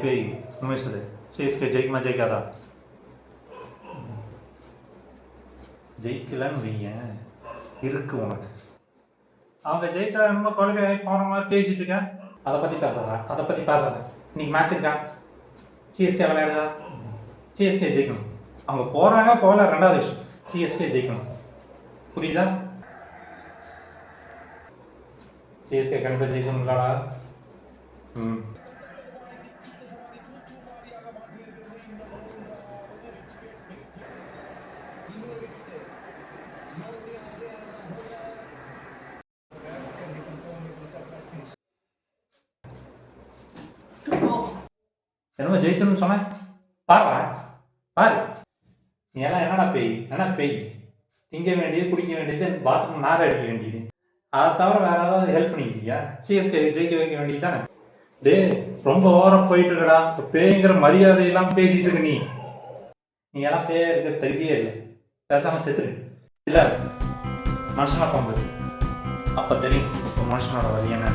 பேய் உண்மை சொல்லு, சிஎஸ்கே ஜெயிக்குமா ஜெயிக்காதா? ஜெயிக்கலன்னு வையன் இருக்கு உனக்கு. அவங்க ஜெயிச்சா என்னமோ குவாலிஃபை ஆகி போகிற மாதிரி பேசிட்டு இருக்கேன். அதை பற்றி பேசாத. இன்னைக்கு மேட்ச் இருக்கா? சிஎஸ்கே விளையாடுதா? சிஎஸ்கே ஜெயிக்கணும். அவங்க போகிறாங்க போகல ரெண்டாவது விஷயம். சிஎஸ்கே ஜெயிக்கணும். புரியுதா? சிஎஸ்கே கண்டிப்பாக ஜெயிச்சோம்லாடா. என்னமோ ஜெயிச்சோம்னு சொன்னேன். பாரு நீ எல்லாம் என்னடா பேய் திங்க வேண்டியது குடிக்க வேண்டியது பாத்ரூம் நார அடிக்க வேண்டியது. அதை தவிர வேற ஏதாவது ஹெல்ப் பண்ணிக்கிறியா? சிஎஸ்கே ஜெயிக்க வைக்க வேண்டியது தானே. ரொம்ப ஓவரா போயிட்டு இருக்கடா. பேய்ங்கிற மரியாதையெல்லாம் பேசிட்டு இருக்க நீ எல்லாம் பேய இருக்க தகுதியே இல்லை. பேசாம செத்துரு. இல்லை மனுஷனா போகும்போது அப்ப தெரியும் மனுஷனோட வழி என்ன.